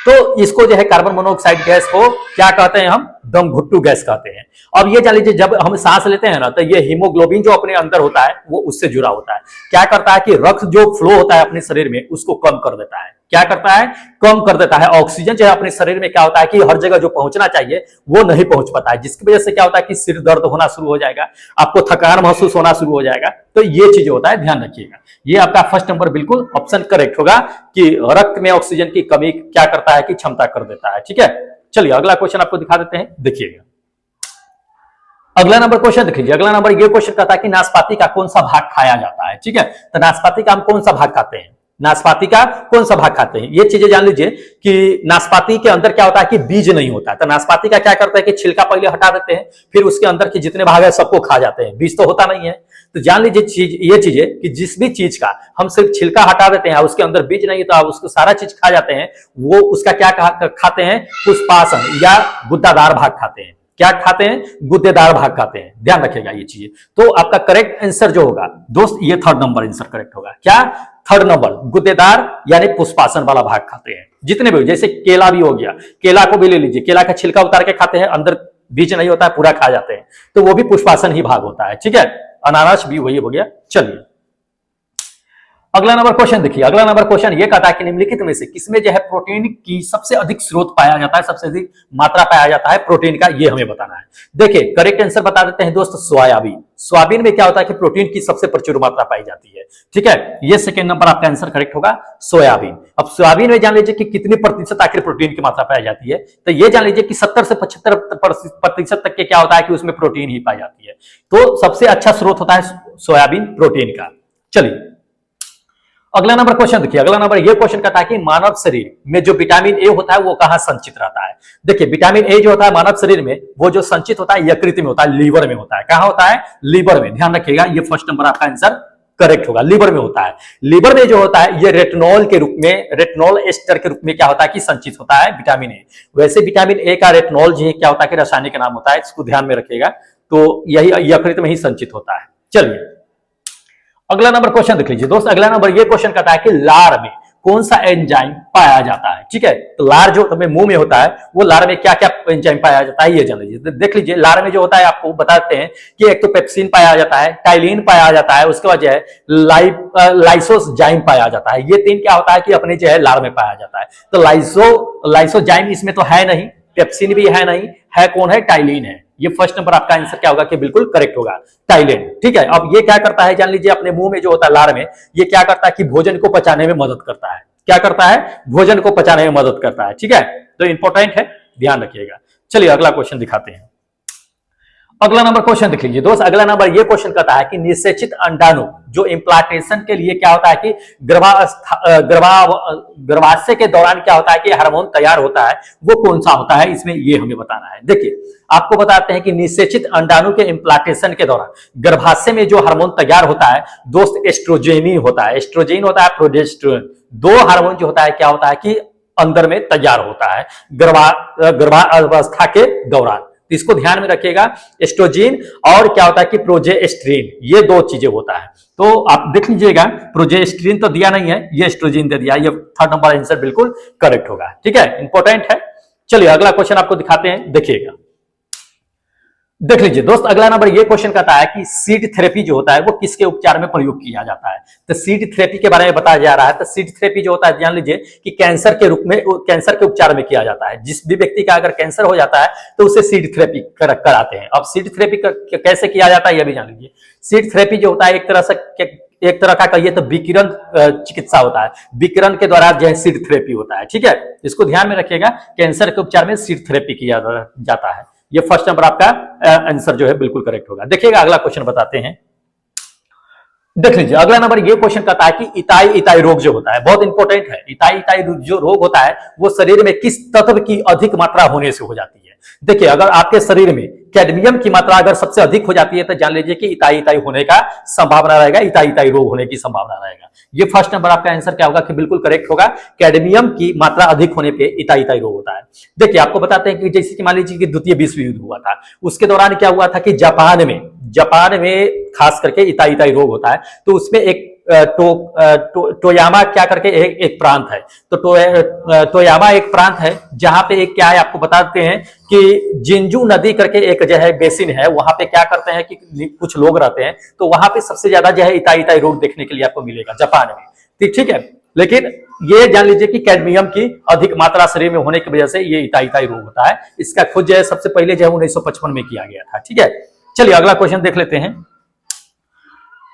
तो इसको जो है कार्बन मोनोऑक्साइड गैस को क्या कहते हैं? हम दम घुट्टू गैस कहते हैं। अब ये जान लीजिए जब हम सांस लेते हैं ना तो ये हीमोग्लोबिन जो अपने अंदर होता है वो उससे जुड़ा होता है। क्या करता है कि रक्त जो फ्लो होता है अपने शरीर में उसको कम कर देता है। क्या करता है? कम कर देता है। ऑक्सीजन जो है अपने शरीर में क्या होता है कि हर जगह जो पहुंचना चाहिए वो नहीं पहुंच पाता है, जिसकी वजह से क्या होता है कि सिर दर्द होना शुरू हो जाएगा, आपको थकान महसूस होना शुरू हो जाएगा। तो ये चीज होता है, ध्यान रखिएगा। ये आपका फर्स्ट नंबर बिल्कुल ऑप्शन करेक्ट होगा कि रक्त में ऑक्सीजन की कमी क्या करता है कि क्षमता कर देता है। ठीक है, चलिए अगला क्वेश्चन आपको दिखा देते हैं, देखिएगा। अगला नंबर क्वेश्चन देख लीजिए। अगला नंबर ये क्वेश्चन कहता है कि नाशपाती का कौन सा भाग खाया जाता है। ठीक है, तो नाशपाती का हम कौन सा भाग खाते हैं? नाशपाती का कौन सा भाग खाते हैं? ये चीजें जान लीजिए कि नाशपाती के अंदर क्या होता है कि बीज नहीं होता है। तो नाशपाती का क्या करते हैं कि छिलका पहले हटा देते हैं, फिर उसके अंदर के जितने भाग है सबको खा जाते हैं, बीज तो होता नहीं है। तो जान लीजिए ये चीजें कि जिस भी चीज का हम सिर्फ छिलका हटा देते हैं उसके अंदर बीज नहीं तो आप उसको सारा चीज खा जाते हैं, वो उसका क्या खाते हैं? पुष्पासन या गुद्दादार भाग खाते हैं। क्या खाते हैं? गुद्देदार भाग खाते हैं। ध्यान रखिएगा ये चीजें। तो आपका करेक्ट आंसर जो होगा दोस्त ये थर्ड नंबर आंसर करेक्ट होगा। क्या? थर्ड नंबर, गुद्देदार यानी पुष्पासन वाला भाग खाते हैं। जितने भी जैसे केला भी हो गया, केला को भी ले लीजिए, केला का छिलका उतार के खाते हैं, अंदर बीज नहीं होता है, पूरा खा जाते हैं, तो वो भी पुष्पासन ही भाग होता है। ठीक है, अनानास भी वही हो गया। चलिए अगला नंबर क्वेश्चन देखिए। अगला नंबर क्वेश्चन ये कहता है कि निम्नलिखित में से किसमें जो है प्रोटीन की सबसे अधिक स्रोत पाया जाता है, सबसे अधिक मात्रा पाया जाता है प्रोटीन का, ये हमें बताना है। देखिए करेक्ट आंसर बता देते हैं दोस्त, सोयाबीन। सोयाबीन में क्या होता है कि प्रोटीन की सबसे प्रचुर मात्रा पाई जाती है। ठीक है, ये सेकंड नंबर आपका आंसर करेक्ट होगा, सोयाबीन। अब सोयाबीन में जान लीजिए कि कितनी प्रतिशत आखिर प्रोटीन की मात्रा पाई जाती है, तो ये जान लीजिए कि 70 से 75% तक के क्या होता है कि उसमें प्रोटीन ही पाई जाती है। तो सबसे अच्छा स्रोत होता है सोयाबीन प्रोटीन का। चलिए अगला नंबर क्वेश्चन देखिए, अगला नंबर ये क्वेश्चन कहता है कि मानव शरीर में जो विटामिन ए होता है वो कहां संचित रहता है। देखिए विटामिन ए जो होता है मानव शरीर में वो जो संचित होता है यकृत में होता है, लीवर में होता है। कहां होता है? लीवर में। ध्यान रखिएगा, ये फर्स्ट नंबर आपका आंसर करेक्ट होगा, लीवर में होता है। लीवर में जो होता है ये रेटिनॉल के रूप में, रेटिनॉल एस्टर के रूप में क्या होता है कि संचित होता है विटामिन ए। वैसे विटामिन ए का रेटिनॉल जो है क्या होता है कि रासायनिक नाम होता है, इसको ध्यान में रखिएगा। तो यही यकृत में ही संचित होता है। चलिए अगला नंबर क्वेश्चन देख लीजिए दोस्त। अगला नंबर ये क्वेश्चन कहता है कि लार में कौन सा एंजाइम पाया जाता है। ठीक है, तो लार जो हमें मुंह में होता है वो लार में क्या क्या एंजाइम पाया जाता है ये जान लीजिए। देख लीजिए लार में जो होता है आपको बताते हैं कि एक तो पेप्सिन पाया जाता है, टाइलिन पाया जाता है, उसके बाद जो है लाइसोजाइम पाया जाता है। ये तीन क्या होता है कि अपने जो है लार में पाया जाता है। तो लाइसोजाइम इसमें तो है नहीं, पेप्सिन भी है नहीं, है कौन है? टाइलिन है। ये फर्स्ट नंबर आपका आंसर क्या होगा कि बिल्कुल करेक्ट होगा, टाइलिन। ठीक है, अब ये क्या करता है जान लीजिए, अपने मुंह में जो होता है लार में, ये क्या करता है कि भोजन को पचाने में मदद करता है। क्या करता है? भोजन को पचाने में मदद करता है। ठीक है, तो इंपॉर्टेंट है, ध्यान रखिएगा। चलिए अगला क्वेश्चन दिखाते हैं। अगला नंबर क्वेश्चन देख लीजिए दोस्त। अगला नंबर ये क्वेश्चन कहता है कि निषेचित अंडाणु जो इम्प्लांटेशन के लिए क्या होता है कि गर्भाशय के दौरान क्या होता है कि हार्मोन तैयार होता है, वो कौन सा होता है, इसमें ये हमें बताना है। देखिए आपको बताते हैं कि निषेचित अंडाणु के इम्प्लांटेशन के दौरान गर्भाशय में जो हार्मोन तैयार होता है दोस्त एस्ट्रोजेन होता है। एस्ट्रोजेन होता है, प्रोजेस्टेरोन, दो हार्मोन जो होता है क्या होता है कि अंदर में तैयार होता है गर्भावस्था के दौरान। तो इसको ध्यान में रखिएगा, एस्ट्रोजेन और क्या होता है कि प्रोजेस्टेरिन, ये दो चीजें होता है। तो आप देख लीजिएगा, प्रोजेस्टेरिन तो दिया नहीं है, ये एस्ट्रोजेन दे दिया। ये थर्ड नंबर आंसर बिल्कुल करेक्ट होगा। ठीक है, इंपॉर्टेंट है। चलिए अगला क्वेश्चन आपको दिखाते हैं, देखिएगा। देख लीजिए दोस्त, अगला नंबर ये क्वेश्चन कहता है कि सीड थेरेपी जो होता है वो किसके उपचार में प्रयोग किया जाता है। तो सीड थेरेपी के बारे में बताया जा रहा है। तो सीड थेरेपी जो होता है जान लीजिए कि कैंसर के रूप में, कैंसर के उपचार में किया जाता है। जिस भी व्यक्ति का अगर कैंसर हो जाता है तो उसे सीड थेरेपी कराते हैं। अब सीड थेरेपी कैसे किया जाता है यह भी जान लीजिए। सीड थेरेपी जो होता है एक तरह का कहिए तो विकिरण चिकित्सा होता है। विकिरण के द्वारा जो है सीड थेरेपी होता है। ठीक है, इसको ध्यान में रखिएगा, कैंसर के उपचार में सीड थेरेपी किया जाता है। ये फर्स्ट नंबर आपका आंसर जो है बिल्कुल करेक्ट होगा। देखिएगा अगला क्वेश्चन बताते हैं। देख लीजिए अगला नंबर ये क्वेश्चन कहता है कि इताई रोग जो होता है बहुत इंपॉर्टेंट है। इताई जो रोग होता है वो शरीर में किस तत्व की अधिक मात्रा होने से हो जाती है। देखिए अगर आपके शरीर में कैडमियम की मात्रा अगर सबसे अधिक हो जाती है तो जान लीजिए कि इताई होने का संभावना रहेगा, इताई रोग होने की संभावना रहेगा। ये फर्स्ट नंबर आपका आंसर क्या होगा कि बिल्कुल करेक्ट होगा, कैडमियम की मात्रा अधिक होने पे इताई रोग होता है। देखिए आपको बताते हैं कि जैसे कि मान लीजिए कि द्वितीय विश्व युद्ध हुआ था, उसके दौरान क्या हुआ था कि जापान में खास करके इताई रोग होता है। तो उसमें एक टोयामा क्या करके एक प्रांत है। तो टोयामा एक प्रांत है जहां पे एक क्या है आपको बताते हैं कि जिंजू नदी करके एक जो है बेसिन है, वहां पे क्या करते हैं कि कुछ लोग रहते हैं। तो वहां पे सबसे ज्यादा जो है इताई रोग देखने के लिए आपको मिलेगा जापान में। ठीक है, लेकिन ये जान लीजिए कि कैडमियम की अधिक मात्रा शरीर में होने की वजह से ये इताई रोग होता है। इसका खुद जो है सबसे पहले जो है 1955 में किया गया था। ठीक है, चलिए अगला क्वेश्चन देख लेते हैं।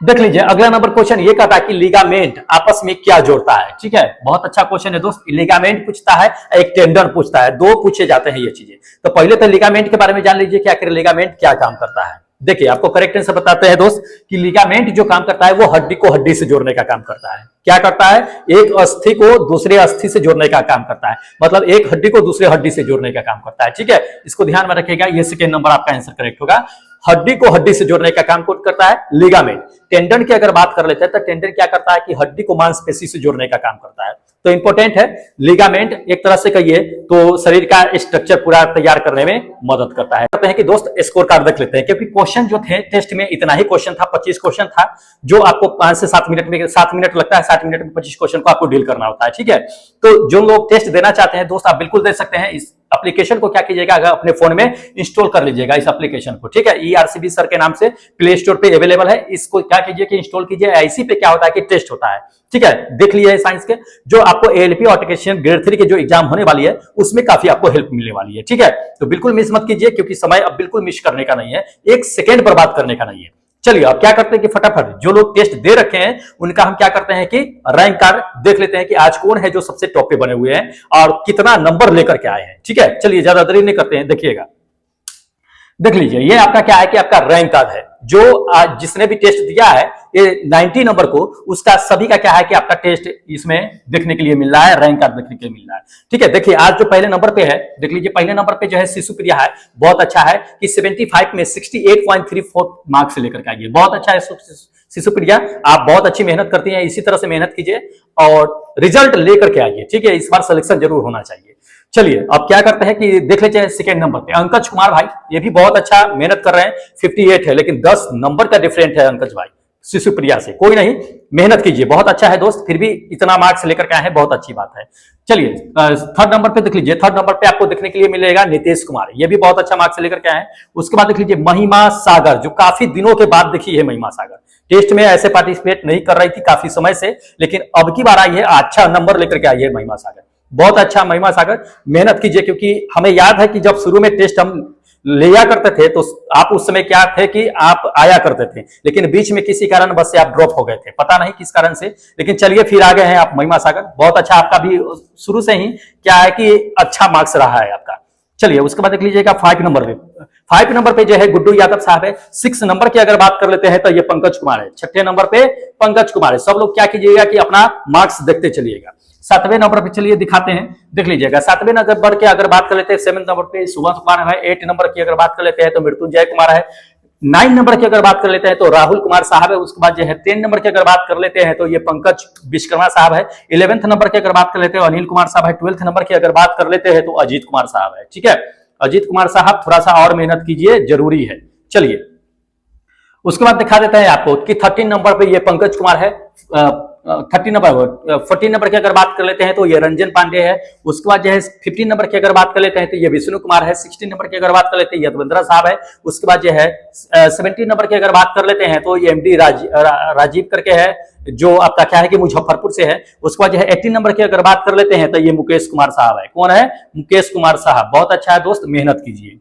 देख लीजिए अगला नंबर क्वेश्चन ये कहता है कि लिगामेंट आपस में क्या जोड़ता है। ठीक है, बहुत अच्छा क्वेश्चन है दोस्त। लिगामेंट पूछता है, एक टेंडन पूछता है, दो पूछे जाते हैं ये चीजें। तो पहले तो लिगामेंट के बारे में जान लीजिए कि आखिर लिगामेंट क्या काम करता है। देखिए आपको करेक्ट आंसर बताते हैं दोस्त कि लिगामेंट जो काम करता है वो हड्डी को हड्डी से जोड़ने का काम करता है। क्या करता है? एक अस्थि को दूसरे अस्थि से जोड़ने का काम करता है, मतलब एक हड्डी को दूसरे हड्डी से जोड़ने का काम करता है। ठीक है, इसको ध्यान में रखिएगा, ये सेकेंड नंबर आपका आंसर करेक्ट होगा। हड्डी को हड्डी से जोड़ने का काम करता है लिगामेंट। टेंडन की अगर बात कर लेते हैं तो टेंडन क्या करता है कि हड्डी को मांसपेशी से जोड़ने का काम करता है। तो इंपॉर्टेंट है, लिगामेंट एक तरह से कहिए तो शरीर का स्ट्रक्चर पूरा तैयार करने में मदद करता है। कहते हैं कि दोस्त स्कोर कार्ड देख लेते हैं, क्योंकि क्वेश्चन जो थे टेस्ट में इतना ही क्वेश्चन था, 25 क्वेश्चन था, जो आपको 5 से 7 मिनट में 7 मिनट लगता है, 7 मिनट में 25 क्वेश्चन को आपको डील करना होता है। ठीक है, तो जो लोग टेस्ट देना चाहते हैं दोस्त आप बिल्कुल दे सकते हैं। इस एप्लीकेशन को क्या कीजिएगा, अगर अपने फोन में इंस्टॉल कर लीजिएगा इस एप्लीकेशन को। ठीक है, ERCB सर के नाम से प्ले स्टोर पे अवेलेबल है। इसको क्या कीजिए कि इंस्टॉल कीजिए। IC पे क्या होता है कि टेस्ट होता है। ठीक है, देख लीजिए साइंस के जो आपको ALP और टेक्नीशियन ग्रेड 3 के जो एग्जाम होने वाली है उसमें काफी आपको हेल्प मिलने वाली है। ठीक है, तो बिल्कुल मिस मत कीजिए, क्योंकि समय अब बिल्कुल मिस करने का नहीं है, एक सेकेंड बर्बाद करने का नहीं है। चलिए अब क्या करते हैं कि फटाफट जो लोग टेस्ट दे रखे हैं उनका हम क्या करते हैं कि रैंक कार्ड देख लेते हैं कि आज कौन है जो सबसे टॉप पे बने हुए हैं और कितना नंबर लेकर के आए हैं। ठीक है, चलिए ज्यादा देरी नहीं करते हैं, देखिएगा। देख लीजिए, ये आपका क्या है कि आपका रैंक कार्ड है, जो जिसने भी टेस्ट दिया है ये 90 नंबर को, उसका सभी का क्या है कि आपका टेस्ट इसमें देखने के लिए मिल रहा है, रैंक कार्ड देखने के लिए मिल रहा है। ठीक है, देखिए आज जो पहले नंबर पे है, देख लीजिए पहले नंबर पे जो है शिशुप्रिया है, बहुत अच्छा है कि 75 में 68.34 मार्क्स लेकर के आइए, बहुत अच्छा है शिशुप्रिया, आप बहुत अच्छी मेहनत करती हैं, इसी तरह से मेहनत कीजिए और रिजल्ट लेकर के आइए। ठीक है, इस बार सिलेक्शन जरूर होना चाहिए। चलिए अब क्या करते हैं कि देख लेते हैं सेकंड नंबर पे अंकज कुमार भाई, ये भी बहुत अच्छा मेहनत कर रहे हैं, 58 है, लेकिन 10 नंबर का डिफरेंट है अंकज भाई शिशुप्रिया से। कोई नहीं, मेहनत कीजिए, बहुत अच्छा है दोस्त, फिर भी इतना मार्क्स लेकर के आए हैं, बहुत अच्छी बात है। चलिए थर्ड नंबर पे देख लीजिए, थर्ड नंबर पे आपको देखने के लिए मिलेगा नितेश कुमार, ये भी बहुत अच्छा मार्क्स लेकर के आए हैं। उसके बाद देख लीजिए महिमा सागर, जो काफी दिनों के बाद देखी है महिमा सागर, टेस्ट में ऐसे पार्टिसिपेट नहीं कर रही थी काफी समय से, लेकिन अब की बार आई है, अच्छा नंबर लेकर के आई है महिमा सागर, बहुत अच्छा। महिमा सागर मेहनत कीजिए, क्योंकि हमें याद है कि जब शुरू में टेस्ट हम लिया करते थे तो आप उस समय क्या थे कि आप आया करते थे, लेकिन बीच में किसी कारण बस से आप ड्रॉप हो गए थे, पता नहीं किस कारण से, लेकिन चलिए फिर आ गए हैं आप महिमा सागर, बहुत अच्छा आपका भी शुरू से ही क्या है कि अच्छा मार्क्स रहा है आपका। चलिए उसके बाद देख लीजिएगा 5 नंबर पे, 5 नंबर पे जो है गुड्डू यादव साहब है। 6 नंबर की अगर बात कर लेते हैं तो ये पंकज कुमार है, 6ठे नंबर पे पंकज कुमार है। सब लोग क्या कीजिएगा कि अपना मार्क्स देखते चलिएगा। 7वें नंबर पे चलिए दिखाते हैं, देख लीजिएगा 7वें नंबर की अगर बात कर लेते हैं 7 नंबर पे सुभाष कुमार है। 8 नंबर की अगर बात कर लेते हैं तो मृत्युंजय कुमार है। 9 नंबर की अगर बात कर लेते हैं तो राहुल कुमार साहब है। उसके बाद जो है 10 नंबर की अगर बात कर लेते हैं तो ये पंकज विश्वकर्मा साहब है। 11th नंबर की अगर बात कर लेते हैं अनिल कुमार साहब है। 12th नंबर की अगर बात कर लेते हैं तो अजीत कुमार साहब है। ठीक है, अजीत कुमार साहब थोड़ा सा और मेहनत कीजिए, जरूरी है। चलिए उसके बाद दिखा देते हैं आपको कि 13 नंबर पे ये पंकज कुमार है। 14 नंबर की अगर बात कर लेते हैं तो ये रंजन पांडे है। उसके बाद जो है 15 नंबर की अगर बात कर लेते हैं तो ये विष्णु कुमार है। 16 नंबर की अगर बात कर लेते हैं यदवेंद्र साहब है। उसके बाद जो है 17 नंबर की अगर बात कर लेते हैं तो ये एमडी राजीव करके है, जो आपका क्या है कि मुजफ्फरपुर से है। उसके बाद जो है 18 नंबर की अगर बात कर लेते हैं तो ये मुकेश कुमार साहब है। कौन है? मुकेश कुमार साहब, बहुत अच्छा है दोस्त, मेहनत कीजिए।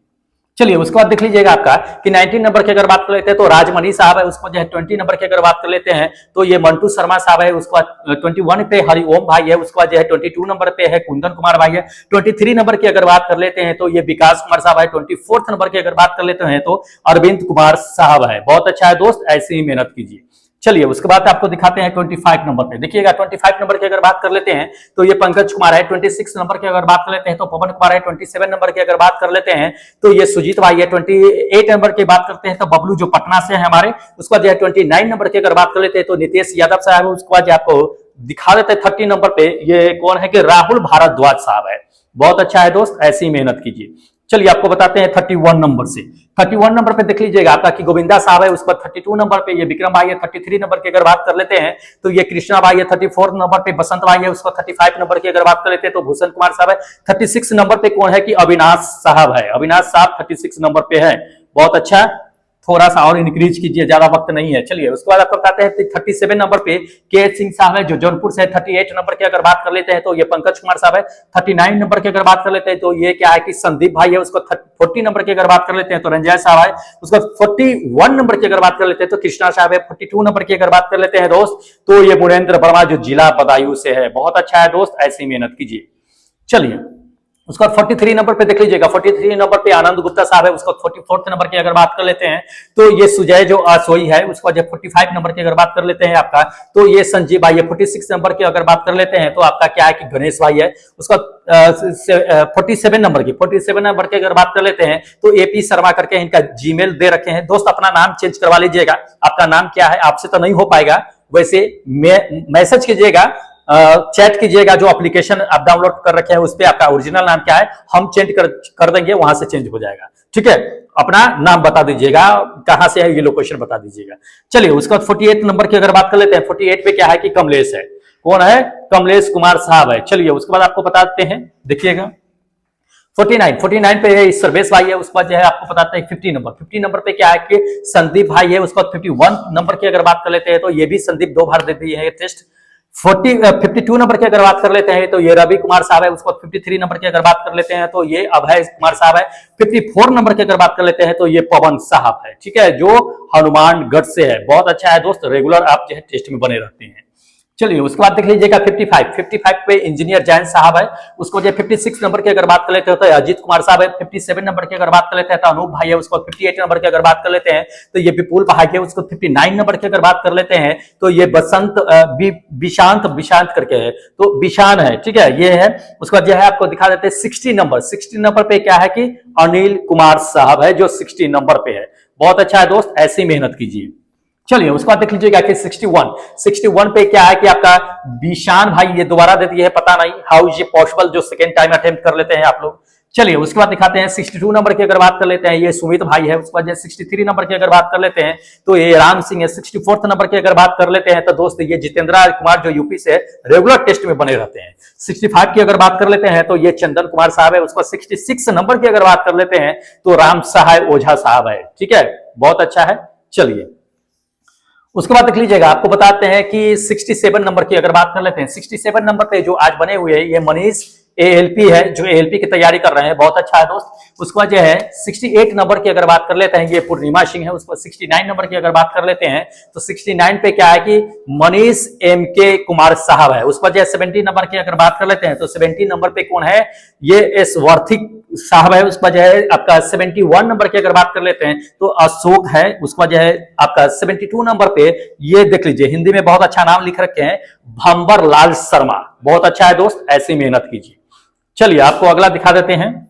चलिए उसके बाद देख लीजिएगा आपका कि 19 नंबर की अगर बात कर लेते हैं तो राजमणि साहब है। उसको जो है 20 नंबर की अगर बात कर लेते हैं तो ये मंटू शर्मा साहब है। उसके बाद 21 पे हरिओम भाई है। उसके बाद जो है 22 नंबर पे है कुंदन कुमार भाई है। 23 नंबर की अगर बात कर लेते हैं तो ये विकास कुमार साहब है। 24 नंबर की अगर बात कर लेते हैं तो अरविंद कुमार साहब है। बहुत अच्छा है दोस्त, ऐसे ही मेहनत कीजिए। चलिए उसके बाद आपको दिखाते हैं 25 नंबर पे, देखिएगा 25 नंबर की अगर बात कर लेते हैं तो ये पंकज कुमार है। 26 नंबर की अगर बात कर लेते हैं तो पवन कुमार है। 27 नंबर की अगर बात कर लेते हैं तो ये सुजीत भाई है। 28 नंबर की बात करते हैं तो बबलू जो पटना से है हमारे। उसके बाद 29 नंबर की अगर बात कर लेते हैं तो नितेश यादव साहब है। उसके बाद आपको दिखा देते हैं 30 नंबर पे ये कौन है कि राहुल भारद्वाज साहब है। बहुत अच्छा है दोस्त, ऐसी मेहनत कीजिए। चलिए आपको बताते हैं 31 नंबर से। 31 नंबर पे देख लीजिएगा आपका कि गोविंदा साहब है। उसके बाद 32 नंबर पे ये विक्रम भाई है। 33 नंबर की अगर बात कर लेते हैं तो ये कृष्णा भाई है। 34 नंबर पे बसंत भाई है। उसके बाद 35 नंबर की अगर बात कर लेते हैं तो भूषण कुमार साहब है। 36 नंबर पे कौन है कि अविनाश साहब है। अविनाश साहब 36 नंबर पे है, बहुत अच्छा, थोड़ा सा और इंक्रीज कीजिए, ज्यादा वक्त नहीं है। चलिए उसके बाद आपको बताते हैं 37 नंबर पे के सिंह साहब है जो जौनपुर से है। 38 नंबर की अगर बात कर लेते हैं तो ये पंकज कुमार साहब है। 39 नंबर की अगर बात कर लेते हैं तो ये क्या है कि संदीप भाई है। उसको 40 नंबर की अगर बात कर लेते हैं तो रंजय साहब है। उसको 41 नंबर की अगर बात कर लेते हैं तो कृष्णा साहब है। 42 नंबर की अगर बात कर लेते हैं दोस्त तो ये मुरेंद्र वर्मा जो जिला बदायूं से है। बहुत अच्छा है दोस्त, ऐसी मेहनत कीजिए। चलिए उसका 43 नंबर पे देख लीजिएगा, 43 नंबर पे आनंद गुप्ता साहब है। उसका 44 नंबर की अगर बात कर लेते हैं तो ये सुजय जो आसोई है। उसका जब 45 नंबर की अगर बात कर लेते हैं आपका तो ये संजीव भाई है। 46 नंबर की अगर बात कर लेते हैं तो आपका क्या है कि गणेश भाई है। उसका 47 नंबर की अगर बात कर लेते हैं तो एपी शर्मा करके इनका जीमेल दे रखे हैं। दोस्त अपना नाम चेंज करवा लीजिएगा, आपका नाम क्या है आपसे तो नहीं हो पाएगा, वैसे मैसेज कीजिएगा, चैट कीजिएगा, जो एप्लीकेशन आप डाउनलोड कर रखे हैं उस पर आपका ओरिजिनल नाम क्या है हम चेंज कर देंगे, वहां से चेंज हो जाएगा। ठीक है, अपना नाम बता दीजिएगा, कहां से है ये लोकेशन बता दीजिएगा। चलिए उसके बाद 48 नंबर की अगर बात कर लेते हैं, 48 पे क्या है कि कमलेश है। कौन है? कमलेश कुमार साहब है। चलिए उसके बाद आपको बताते हैं, देखिएगा 49 पे है सर्वेश भाई है। उसके बाद जो है आपको बताते हैं 50 नंबर पे क्या है कि संदीप भाई है। उसके बाद 51 नंबर की अगर बात कर लेते हैं तो ये भी संदीप 2 बार दे दी है टेस्ट। 52 नंबर की अगर बात कर लेते हैं तो ये रवि कुमार साहब है। उसको 53 नंबर की अगर बात कर लेते हैं तो ये अभय कुमार साहब है। 54 नंबर की अगर बात कर लेते हैं तो ये पवन साहब है। ठीक है, जो हनुमानगढ़ से है। बहुत अच्छा है दोस्त, रेगुलर आप जो है टेस्ट में बने रहते हैं। चलिए उसके बाद देख लीजिएगा 55 पे इंजीनियर जैन साहब है, उसको जो 56 नंबर की अगर बात कर लेते हैं तो अजीत कुमार साहब है। 57 नंबर की अगर बात कर लेते हैं तो अनूप भाई है, उसको 58 नंबर की अगर बात कर लेते हैं तो ये विपुल भाई है, उसको 59 नंबर की अगर बात कर लेते हैं तो ये बसंत विशांत करके है, तो विशान है, ठीक है, ये है। उसके बाद जो है आपको दिखा देते हैं 60 नंबर पे क्या है कि अनिल कुमार साहब है, जो 60 नंबर पे है। बहुत अच्छा है दोस्त, ऐसी मेहनत कीजिए। चलिए उसके बाद देख लीजिएगा कि 61 पे क्या है कि आपका विशान भाई, ये दोबारा दे दिए है, पता नहीं हाउ इज इट पॉसिबल, जो सेकंड टाइम अटेम्प्ट कर लेते हैं आप लोग। चलिए उसके बाद दिखाते हैं 62 नंबर की अगर बात कर लेते हैं, ये सुमित भाई है। उसके बाद 63 नंबर की अगर बात कर लेते हैं तो ये राम सिंह है। 64 नंबर की अगर बात कर लेते हैं तो दोस्त ये जितेंद्र कुमार, जो यूपी से रेगुलर टेस्ट में बने रहते हैं। 65 की अगर बात कर लेते हैं तो ये चंदन कुमार साहब है। उसको 66 नंबर की अगर बात कर लेते हैं तो राम सहाय ओझा साहब है, ठीक है, बहुत अच्छा है। चलिए उसके बाद देख लीजिएगा, आपको बताते हैं कि 67 नंबर की अगर बात कर लेते हैं, 67 नंबर पे जो आज बने हुए हैं ये मनीष एएलपी है, जो एएलपी की तैयारी कर रहे हैं, बहुत अच्छा है दोस्त। उसके बाद जो है 68 नंबर की अगर बात कर लेते हैं, ये पूर्णिमा सिंह है। उसको 69 नंबर की अगर बात कर लेते हैं तो 69 पे क्या है कि मनीष एम के कुमार साहब है। उसके बाद जो 70 नंबर की अगर बात कर लेते हैं तो 70 नंबर पे कौन है, ये एस वर्थिक साहब है। उसका जो है आपका 71 नंबर की अगर बात कर लेते हैं तो अशोक है। उसका जो है आपका 72 नंबर पे ये देख लीजिए, हिंदी में बहुत अच्छा नाम लिख रखे हैं, भंबर लाल शर्मा, बहुत अच्छा है दोस्त, ऐसी मेहनत कीजिए। चलिए आपको अगला दिखा देते हैं,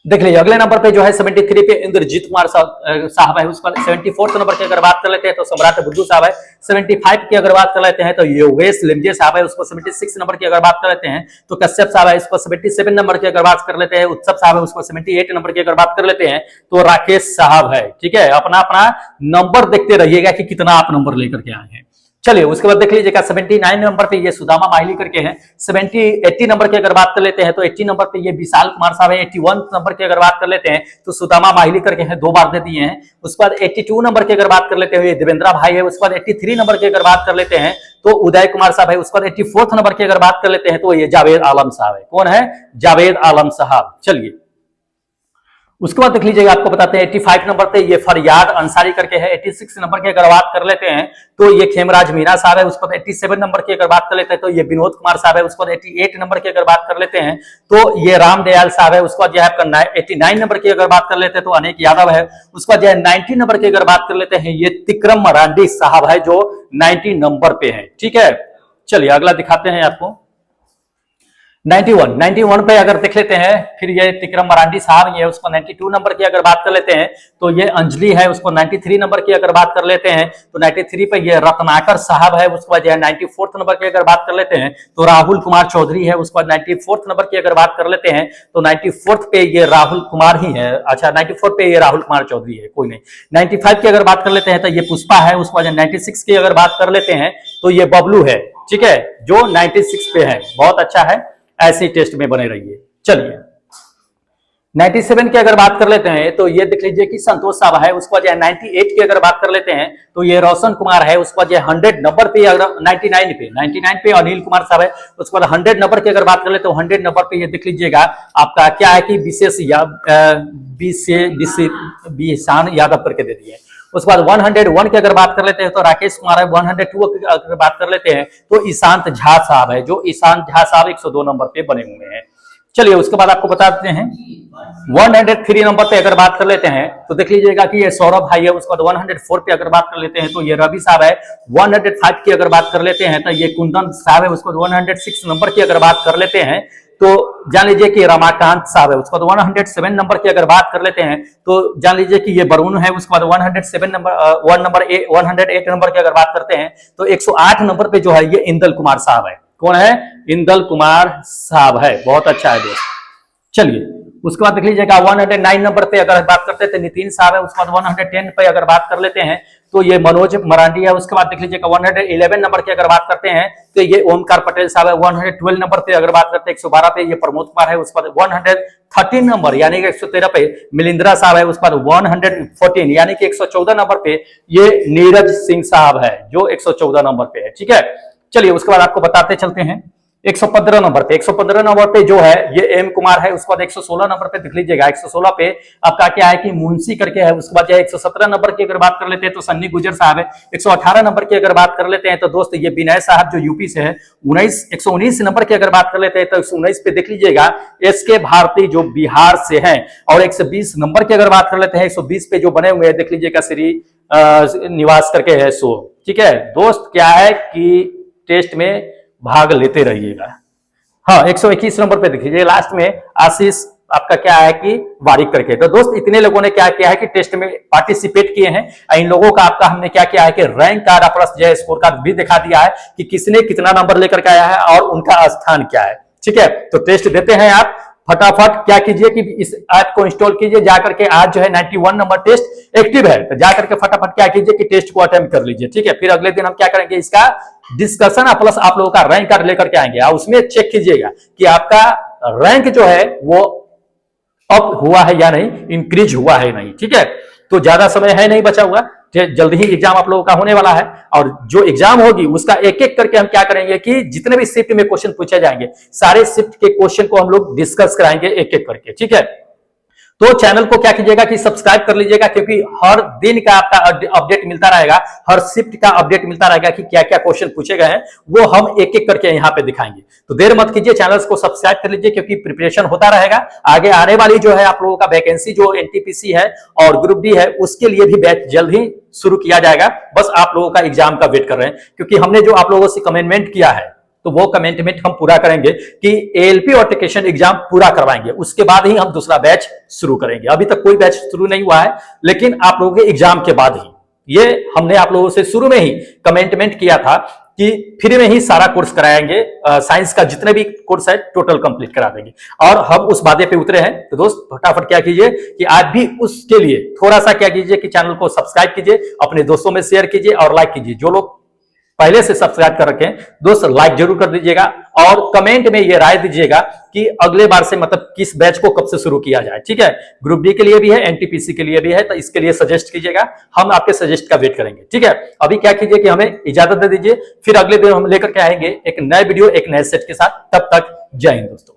देख लीजिए अगले नंबर पे जो है 73 पे इंद्रजीत कुमार साहब है। उसका 74 नंबर की अगर बात कर लेते हैं तो सम्राट बुद्धू साहब है। 75 की अगर बात कर लेते हैं तो योगेश लिमजे साहब है। उसको 76 नंबर की अगर बात कर लेते हैं तो कश्यप साहब है। इसको 77 नंबर की अगर बात कर लेते हैं उत्सव साहब है। उसको 78 नंबर की अगर बात कर लेते हैं तो राकेश साहब है, ठीक है। अपना अपना नंबर देखते रहिएगा कि कितना आप नंबर लेकर के आए हैं। चलिए उसके बाद देख लीजिएगा 79 नंबर पे ये सुदामा माहिली करके हैं। 80 नंबर की अगर बात कर लेते हैं तो 80 नंबर पे ये विशाल कुमार साहब है। 81 नंबर की अगर बात कर लेते हैं तो सुदामा माहिली करके हैं, 2 बार दे दिए हैं। उसके बाद 82 नंबर की अगर बात कर लेते हैं ये देवेंद्रा भाई है। उसके बाद 83 नंबर की अगर बात कर लेते हैं तो उदय कुमार साहब है। उसके बाद 84 नंबर की अगर बात कर लेते हैं तो ये जावेद आलम साहब है। कौन है, जावेद आलम साहब। चलिए उसके बाद देख लीजिएगा, आपको बताते हैं 85 नंबर पे ये फरियाद अंसारी करके है। 86 नंबर की अगर बात कर लेते हैं तो ये खेमराज मीना साहब है। उसके बाद 87 नंबर की अगर बात कर लेते हैं तो ये विनोद कुमार साहब है। उसके बाद 88 नंबर की अगर बात कर लेते हैं तो ये रामदयाल साहब है। उसके बाद जो है आपका 89 नंबर की अगर बात कर लेते हैं तो अनेक यादव है। उसके बाद जो है 90 नंबर की अगर बात कर लेते हैं ये तिक्रम मरांडी साहब है, जो 90 नंबर पे है, ठीक है। चलिए अगला दिखाते हैं आपको 91 पे अगर देख लेते हैं, फिर ये तिक्रम मरांडी साहब, ये उसको 92 नंबर की अगर बात कर लेते हैं तो ये अंजलि है। उसको 93 नंबर की अगर बात कर लेते हैं तो 93 पे ये रत्नाकर साहब है। उसके बाद जो है 94 नंबर की अगर बात कर लेते हैं तो राहुल कुमार चौधरी है। उसके बाद 94 नंबर की अगर बात कर लेते हैं तो 94 पे ये राहुल कुमार ही है। अच्छा 94 पे ये राहुल कुमार चौधरी है, कोई नहीं। 95 की अगर बात कर लेते हैं तो ये पुष्पा है। उसके बाद 96 की अगर बात कर लेते हैं तो ये बबलू है, ठीक है, जो 96 पे है। बहुत अच्छा है, ऐसे टेस्ट में बने रहिए। चलिए 97 की अगर बात कर लेते हैं तो ये देख लीजिए कि संतोष साहब है। उसके बाद 98 की अगर बात कर लेते हैं तो ये रोशन कुमार है। उसके बाद 100 नंबर पे अगर 99 पे अनिल कुमार साहब है। उसके बाद 100 नंबर की अगर बात कर लेते हैं तो 100 नंबर पे ये देख लीजिएगा आपका क्या है कि विशान यादव करके दे दिए। उसके बाद 101 की अगर बात कर लेते हैं तो राकेश कुमार है। 102 की अगर बात कर लेते हैं तो ईशांत झा साहब है, जो ईशांत झा साहब 102 नंबर पे बने हुए हैं। चलिए उसके बाद आपको बता देते हैं 103 नंबर पे अगर बात कर लेते हैं तो देख लीजिएगा कि ये सौरभ भाई है। उसके बाद 104 पे अगर बात कर लेते हैं तो ये रवि साहब है। 105 की अगर बात कर लेते हैं तो ये कुंदन साहब है। उसके बाद 106 नंबर की अगर बात कर लेते हैं तो जान लीजिए कि रमाकांत साहब है। उसके बाद 107 नंबर की अगर बात कर लेते हैं तो जान लीजिए कि ये वरुण है। उसके बाद 108 नंबर की अगर बात करते हैं तो 108 नंबर पे जो है ये इंदल कुमार साहब है। कौन है, इंदल कुमार साहब है। बहुत अच्छा है दोस्त। चलिए उसके बाद देख लीजिएगा 109 नंबर पे अगर बात करते थे नितिन साहब है। उसके बाद 110 पे अगर बात कर लेते हैं तो ये मनोज मरांडी है। उसके बाद देख लीजिएगा 111 नंबर की अगर बात करते हैं तो ये ओमकार पटेल साहब है। 112 नंबर पे अगर बात करते हैं 112 पे ये प्रमोद कुमार है। उसके बाद 113 नंबर यानी कि 113 पे मिलिंद्रा साहब है। उसके बाद 114 यानी कि 114 नंबर पे ये नीरज सिंह साहब है, जो 114 नंबर पे है, ठीक है। चलिए उसके बाद आपको बताते चलते हैं 115 नंबर पे, 115 नंबर पे जो है ये एम कुमार है। उसके बाद 116 नंबर पे देख लीजिएगा, 116 पे आपका क्या है कि मुंशी करके है। उसके बाद 117 नंबर की अगर बात कर लेते हैं तो सन्नी गुजर साहब है। 118 नंबर की अगर बात कर लेते हैं तो दोस्त ये विनय साहब जो यूपी से है। 119 नंबर की अगर बात कर लेते हैं तो 119 पे देख लीजिएगा एस के भारती जो बिहार से है। और 120 नंबर की अगर बात कर लेते हैं, 120 पे जो बने हुए हैं देख लीजिएगा श्री निवास करके है सो। ठीक है दोस्त, क्या है कि टेस्ट में भाग लेते रहिएगा। हाँ, 121 नंबर पे देखिए लास्ट में आशीष आपका क्या है कि वारिक करके। तो दोस्त इतने लोगों ने क्या किया है कि टेस्ट में पार्टिसिपेट किए हैं। इन लोगों का आपका हमने क्या किया है कि रैंक कार्ड प्लस जो स्कोर कार्ड भी दिखा दिया है कि किसने कितना नंबर लेकर के आया है और उनका स्थान क्या है। ठीक है, तो टेस्ट देते हैं आप। फटाफट क्या कीजिए कि इस ऐप को इंस्टॉल कीजिए जाकर के। आज जो है 91 नंबर टेस्ट एक्टिव है, तो जाकर के फटाफट क्या कीजिए कि टेस्ट को अटेम्प्ट कर लीजिए। ठीक है, फिर अगले दिन हम क्या करेंगे, इसका डिस्कशन प्लस आप लोगों का रैंक कार्ड लेकर के आएंगे। और उसमें चेक कीजिएगा कि आपका रैंक जो है वो अप हुआ है या नहीं, इंक्रीज हुआ है नहीं। ठीक है, तो ज्यादा समय है नहीं बचा हुआ, जल्द ही एग्जाम आप लोगों का होने वाला है। और जो एग्जाम होगी उसका एक एक करके हम क्या करेंगे कि जितने भी शिफ्ट में क्वेश्चन पूछे जाएंगे सारे शिफ्ट के क्वेश्चन को हम लोग डिस्कस कराएंगे एक एक करके। ठीक है, तो चैनल को क्या कीजिएगा कि सब्सक्राइब कर लीजिएगा, क्योंकि हर दिन का आपका अपडेट मिलता रहेगा, हर शिफ्ट का अपडेट मिलता रहेगा कि क्या क्या क्वेश्चन पूछे गए हैं वो हम एक एक करके यहाँ पे दिखाएंगे। तो देर मत कीजिए, चैनल को सब्सक्राइब कर लीजिए, क्योंकि प्रिपरेशन होता रहेगा। आगे आने वाली जो है आप लोगों का वैकेंसी जो एनटीपीसी है और ग्रुप डी है उसके लिए भी बैच जल्द ही शुरू किया जाएगा। बस आप लोगों का एग्जाम का वेट कर रहे हैं, क्योंकि हमने जो आप लोगों से कमेंटमेंट किया है तो वो कमेंटमेंट हम पूरा करेंगे कि एएलपी और टेक्नीशियन एग्जाम पूरा करवाएंगे। उसके बाद ही हम दूसरा बैच शुरू करेंगे। अभी तक कोई बैच शुरू नहीं हुआ है, लेकिन आप लोगों के एग्जाम के बाद ही ये हमने आप लोगों से शुरू में ही कमेंटमेंट किया था कि फ्री में ही सारा कोर्स कराएंगे। साइंस का जितने भी कोर्स है टोटल कंप्लीट करा देंगे, और हम उस वादे पे उतरे हैं। तो दोस्त फटाफट क्या कीजिए कि आप भी उसके लिए थोड़ा सा क्या कीजिए कि चैनल को सब्सक्राइब कीजिए, अपने दोस्तों में शेयर कीजिए और लाइक कीजिए। जो लोग पहले से सब्सक्राइब कर रखे हैं दोस्त लाइक जरूर कर दीजिएगा, और कमेंट में ये राय दीजिएगा कि अगले बार से मतलब किस बैच को कब से शुरू किया जाए। ठीक है, ग्रुप डी के लिए भी है, एनटीपीसी के लिए भी है, तो इसके लिए सजेस्ट कीजिएगा, हम आपके सजेस्ट का वेट करेंगे। ठीक है, अभी क्या कीजिए कि हमें इजाजत दे दीजिए, फिर अगले दिन हम लेकर के आएंगे एक नए वीडियो एक नए सेट के साथ। तब तक जय हिंद दोस्तों।